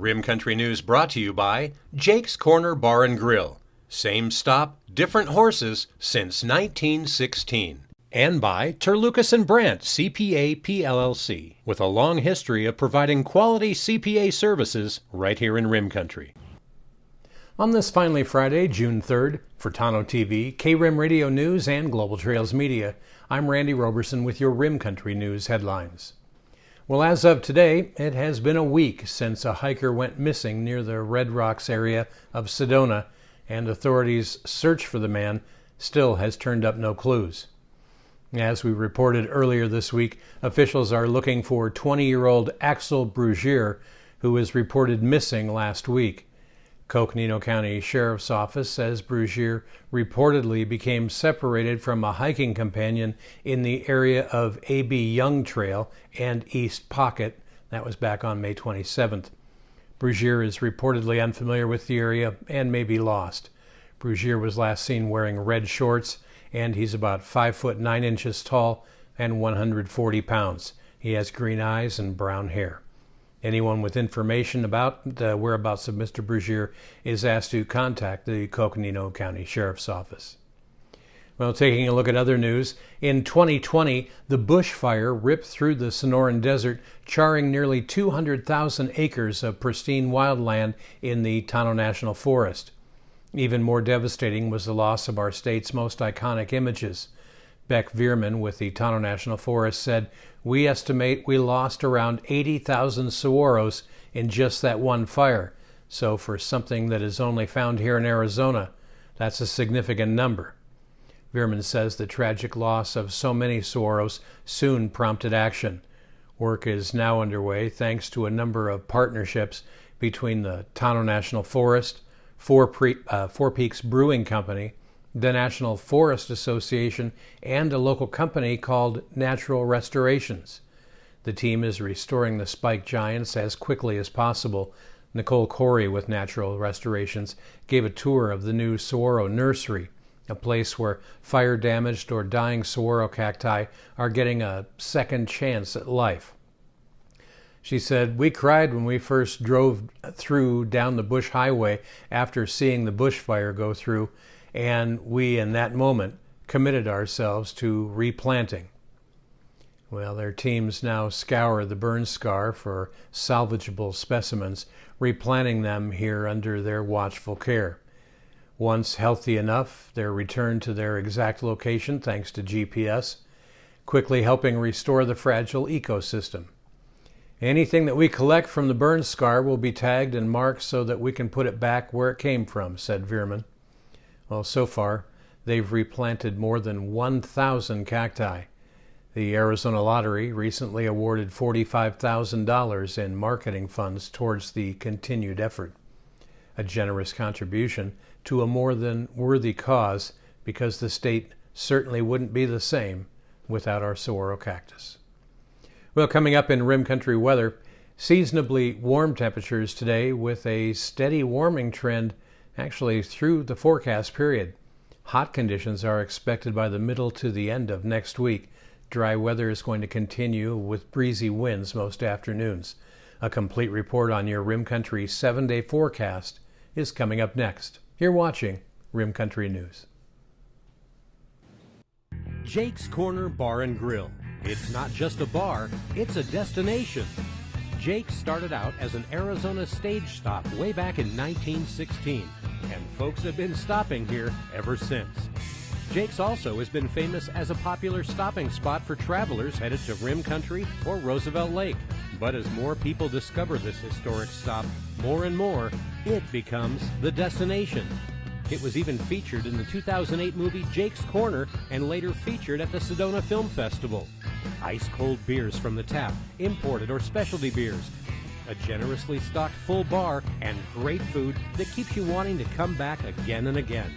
Rim Country News brought to you by Jake's Corner Bar and Grill. Same stop, different horses since 1916. And by Terlucas and Brandt, CPA PLLC, with a long history of providing quality CPA services right here in Rim Country. On this finally Friday, June 3rd, for Tonto-TV, K-Rim Radio News, and Global Trails Media, I'm Randy Roberson with your Rim Country News headlines. Well, as of today, it has been a week since a hiker went missing near the Red Rocks area of Sedona, and authorities' search for the man still has turned up no clues. As we reported earlier this week, officials are looking for 20-year-old Axel Brugier, who was reported missing last week. Coconino County Sheriff's Office says Brugier reportedly became separated from a hiking companion in the area of A.B. Young Trail and East Pocket. That was back on May 27th. Brugier is reportedly unfamiliar with the area and may be lost. Brugier was last seen wearing red shorts, and he's about 5 foot 9 inches tall and 140 pounds. He has green eyes and brown hair. Anyone with information about the whereabouts of Mr. Brugier is asked to contact the Coconino County Sheriff's Office. Well, taking a look at other news, in 2020, the bushfire ripped through the Sonoran Desert, charring nearly 200,000 acres of pristine wildland in the Tonto National Forest. Even more devastating was the loss of our state's most iconic images. Beck Veerman with the Tonto National Forest said, "We estimate we lost around 80,000 saguaros in just that one fire. So for something that is only found here in Arizona, that's a significant number." Veerman says the tragic loss of so many saguaros soon prompted action. Work is now underway thanks to a number of partnerships between the Tonto National Forest, Four Peaks Brewing Company, the National Forest Association, and a local company called Natural Restorations. The team is restoring the spike giants as quickly as possible. Nicole Corey with Natural Restorations gave a tour of the new saguaro nursery, a place where fire-damaged or dying saguaro cacti are getting a second chance at life. She said, "We cried when we first drove through down the bush highway after seeing the bushfire go through, and we, in that moment, committed ourselves to replanting." Well, their teams now scour the burn scar for salvageable specimens, replanting them here under their watchful care. Once healthy enough, they're returned to their exact location thanks to GPS, quickly helping restore the fragile ecosystem. "Anything that we collect from the burn scar will be tagged and marked so that we can put it back where it came from," said Veerman. Well, so far, they've replanted more than 1,000 cacti. The Arizona Lottery recently awarded $45,000 in marketing funds towards the continued effort. A generous contribution to a more than worthy cause, because the state certainly wouldn't be the same without our saguaro cactus. Well, coming up in Rim Country weather, seasonably warm temperatures today with a steady warming trend actually through the forecast period. Hot conditions are expected by the middle to the end of next week. Dry weather is going to continue with breezy winds most afternoons. A complete report on your Rim Country 7-day forecast is coming up next. You're watching Rim Country News. Jake's Corner Bar and Grill. It's not just a bar, it's a destination. Jake started out as an Arizona stage stop way back in 1916, and folks have been stopping here ever since. Jake's also has been famous as a popular stopping spot for travelers headed to Rim Country or Roosevelt Lake. But as more people discover this historic stop, more and more, it becomes the destination. It was even featured in the 2008 movie Jake's Corner and later featured at the Sedona Film Festival. Ice-cold beers from the tap, imported or specialty beers, a generously stocked full bar, and great food that keeps you wanting to come back again and again.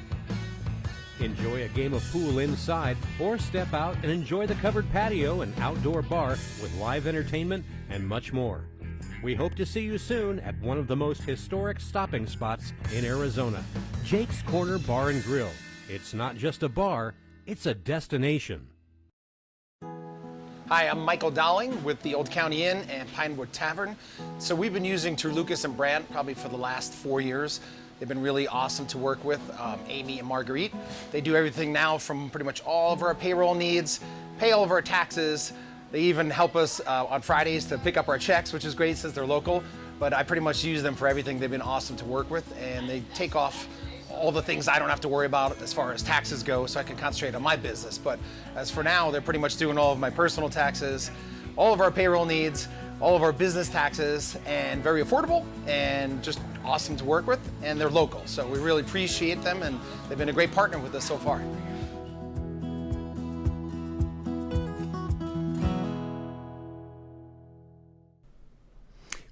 Enjoy a game of pool inside or step out and enjoy the covered patio and outdoor bar with live entertainment and much more. We hope to see you soon at one of the most historic stopping spots in Arizona, Jake's Corner Bar and Grill. It's not just a bar, it's a destination. Hi, I'm Michael Dowling with the Old County Inn and Pinewood Tavern. So we've been using Terlucas and Brandt probably for the last 4 years. They've been really awesome to work with, Amy and Marguerite. They do everything now from pretty much all of our payroll needs, pay all of our taxes. They even help us on Fridays to pick up our checks, which is great since they're local. But I pretty much use them for everything. They've been awesome to work with, and they take off all the things I don't have to worry about as far as taxes go, so I can concentrate on my business. But as for now, they're pretty much doing all of my personal taxes, all of our payroll needs, all of our business taxes, and very affordable and just awesome to work with, and they're local. So we really appreciate them, and they've been a great partner with us so far.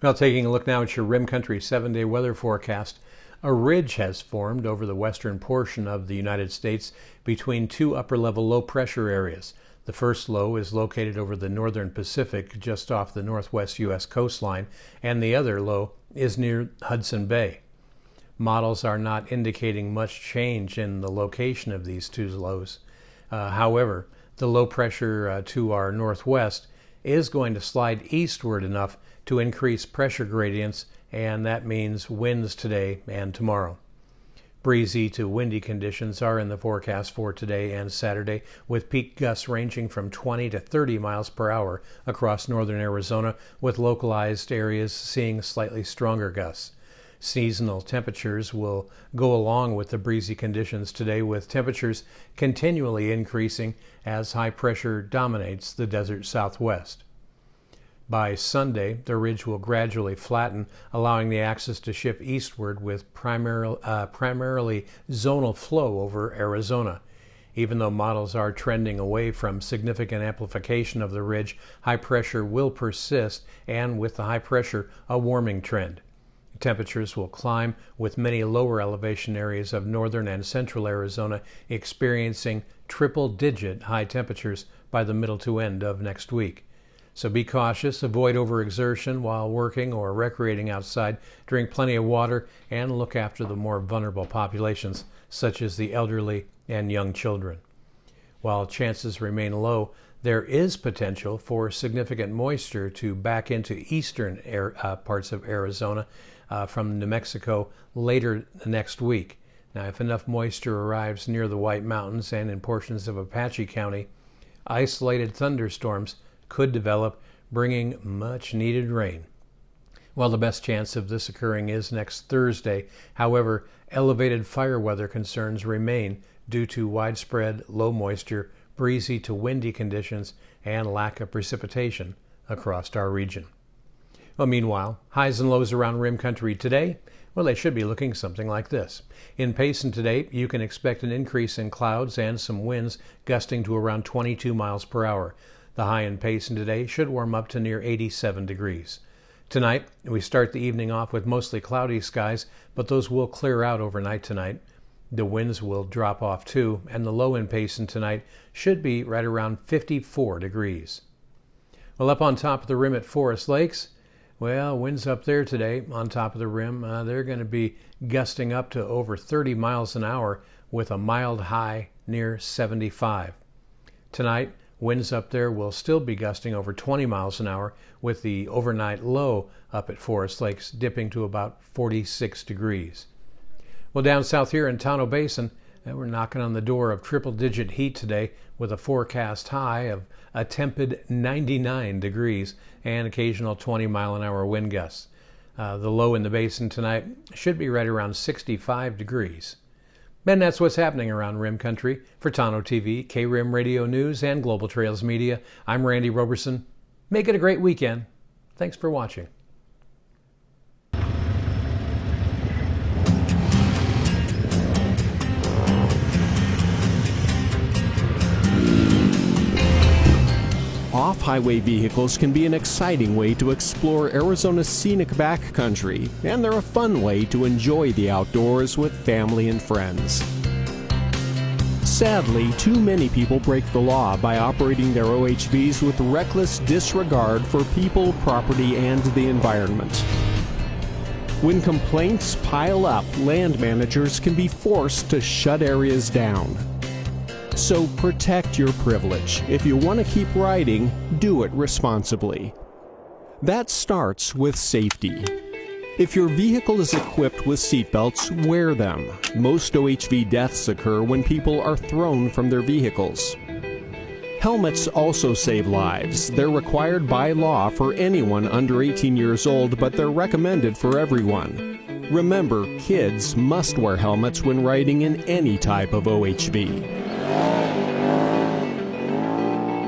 Well, taking a look now at your Rim Country 7-day weather forecast, a ridge has formed over the western portion of the United States between two upper-level low-pressure areas. The first low is located over the northern Pacific, just off the northwest U.S. coastline, and the other low is near Hudson Bay. Models are not indicating much change in the location of these two lows. However, the low pressure to our northwest is going to slide eastward enough to increase pressure gradients, and that means winds today and tomorrow. Breezy to windy conditions are in the forecast for today and Saturday, with peak gusts ranging from 20 to 30 miles per hour across northern Arizona, with localized areas seeing slightly stronger gusts. Seasonal temperatures will go along with the breezy conditions today, with temperatures continually increasing as high pressure dominates the desert southwest. By Sunday, the ridge will gradually flatten, allowing the axis to shift eastward with primarily zonal flow over Arizona. Even though models are trending away from significant amplification of the ridge, high pressure will persist, and with the high pressure, a warming trend. Temperatures will climb, with many lower elevation areas of northern and central Arizona experiencing triple-digit high temperatures by the middle to end of next week. So be cautious, avoid overexertion while working or recreating outside, drink plenty of water, and look after the more vulnerable populations, such as the elderly and young children. While chances remain low, there is potential for significant moisture to back into eastern parts of Arizona from New Mexico later next week. Now, if enough moisture arrives near the White Mountains and in portions of Apache County, isolated thunderstorms could develop, bringing much needed rain. Well, the best chance of this occurring is next Thursday. However, elevated fire weather concerns remain due to widespread low moisture, breezy to windy conditions, and lack of precipitation across our region. Well, meanwhile, highs and lows around Rim Country today, well, they should be looking something like this. In Payson today, you can expect an increase in clouds and some winds gusting to around 22 miles per hour. The high in Payson today should warm up to near 87 degrees. Tonight, we start the evening off with mostly cloudy skies, but those will clear out overnight tonight. The winds will drop off too, and the low in Payson tonight should be right around 54 degrees. Well, up on top of the rim at Forest Lakes, well, winds up there today on top of the rim, they're going to be gusting up to over 30 miles an hour with a mild high near 75. Tonight, winds up there will still be gusting over 20 miles an hour, with the overnight low up at Forest Lakes dipping to about 46 degrees. Well, down south here in Tonto Basin, we're knocking on the door of triple-digit heat today, with a forecast high of a tepid 99 degrees and occasional 20-mile-an-hour wind gusts. The low in the basin tonight should be right around 65 degrees. And that's what's happening around Rim Country. For Tonto-TV, K-Rim Radio News, and Global Trails Media, I'm Randy Roberson. Make it a great weekend. Thanks for watching. Off-highway vehicles can be an exciting way to explore Arizona's scenic backcountry, and they're a fun way to enjoy the outdoors with family and friends. Sadly, too many people break the law by operating their OHVs with reckless disregard for people, property, and the environment. When complaints pile up, land managers can be forced to shut areas down. So protect your privilege. If you want to keep riding, do it responsibly. That starts with safety. If your vehicle is equipped with seatbelts, wear them. Most OHV deaths occur when people are thrown from their vehicles. Helmets also save lives. They're required by law for anyone under 18 years old, but they're recommended for everyone. Remember, kids must wear helmets when riding in any type of OHV.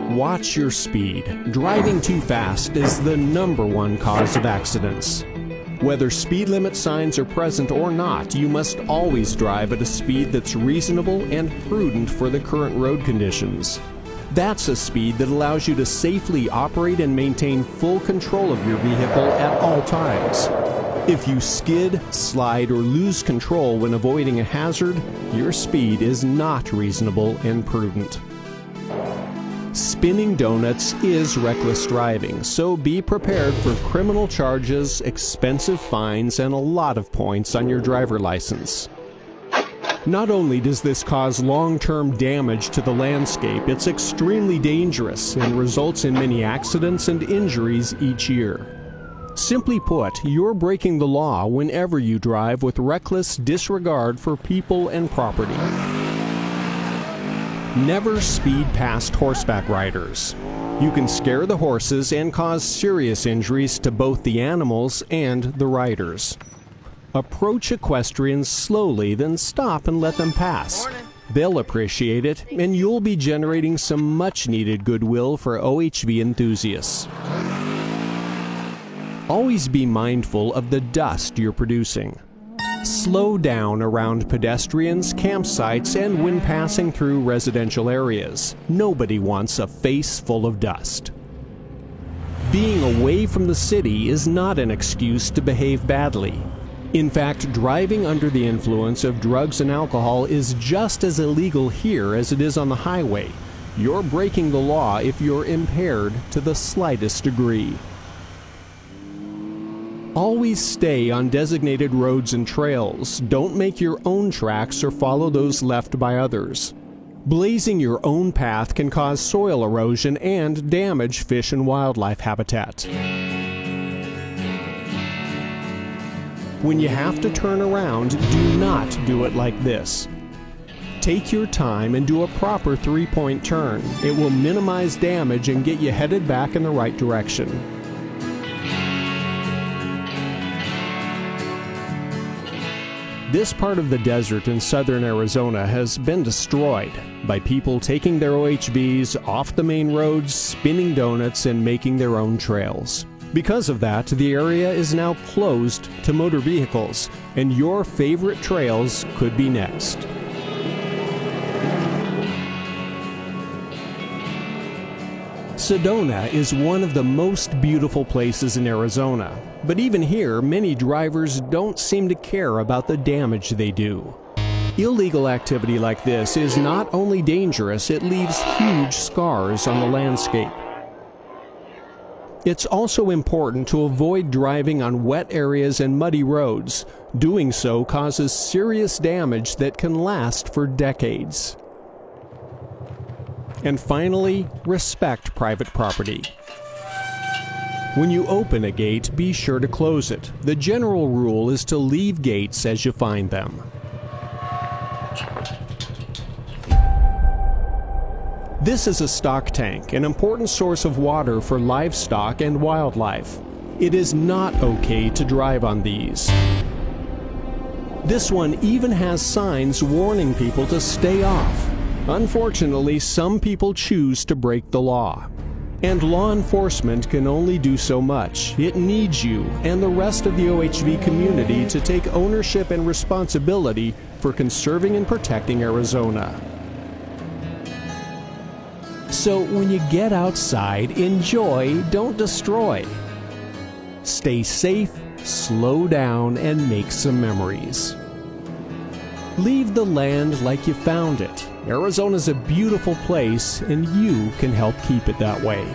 Watch your speed. Driving too fast is the #1 cause of accidents. Whether speed limit signs are present or not, you must always drive at a speed that's reasonable and prudent for the current road conditions. That's a speed that allows you to safely operate and maintain full control of your vehicle at all times. If you skid, slide, or lose control when avoiding a hazard, your speed is not reasonable and prudent. Spinning donuts is reckless driving, so be prepared for criminal charges, expensive fines, and a lot of points on your driver license. Not only does this cause long-term damage to the landscape, it's extremely dangerous and results in many accidents and injuries each year. Simply put, you're breaking the law whenever you drive with reckless disregard for people and property. Never speed past horseback riders. You can scare the horses and cause serious injuries to both the animals and the riders. Approach equestrians slowly, then stop and let them pass. They'll appreciate it, and you'll be generating some much-needed goodwill for OHV enthusiasts. Always be mindful of the dust you're producing. Slow down around pedestrians, campsites, and when passing through residential areas. Nobody wants a face full of dust. Being away from the city is not an excuse to behave badly. In fact, driving under the influence of drugs and alcohol is just as illegal here as it is on the highway. You're breaking the law if you're impaired to the slightest degree. Always stay on designated roads and trails. Don't make your own tracks or follow those left by others. Blazing your own path can cause soil erosion and damage fish and wildlife habitat. When you have to turn around, do not do it like this. Take your time and do a proper three-point turn. It will minimize damage and get you headed back in the right direction. This part of the desert in southern Arizona has been destroyed by people taking their OHVs off the main roads, spinning donuts, and making their own trails. Because of that, the area is now closed to motor vehicles, and your favorite trails could be next. Sedona is one of the most beautiful places in Arizona, but even here, many drivers don't seem to care about the damage they do. Illegal activity like this is not only dangerous, it leaves huge scars on the landscape. It's also important to avoid driving on wet areas and muddy roads. Doing so causes serious damage that can last for decades. And finally, respect private property. When you open a gate, be sure to close it. The general rule is to leave gates as you find them. This is a stock tank, an important source of water for livestock and wildlife. It is not okay to drive on these. This one even has signs warning people to stay off. Unfortunately, some people choose to break the law. And law enforcement can only do so much. It needs you and the rest of the OHV community to take ownership and responsibility for conserving and protecting Arizona. So when you get outside, enjoy, don't destroy. Stay safe, slow down, and make some memories. Leave the land like you found it. Arizona's a beautiful place, and you can help keep it that way.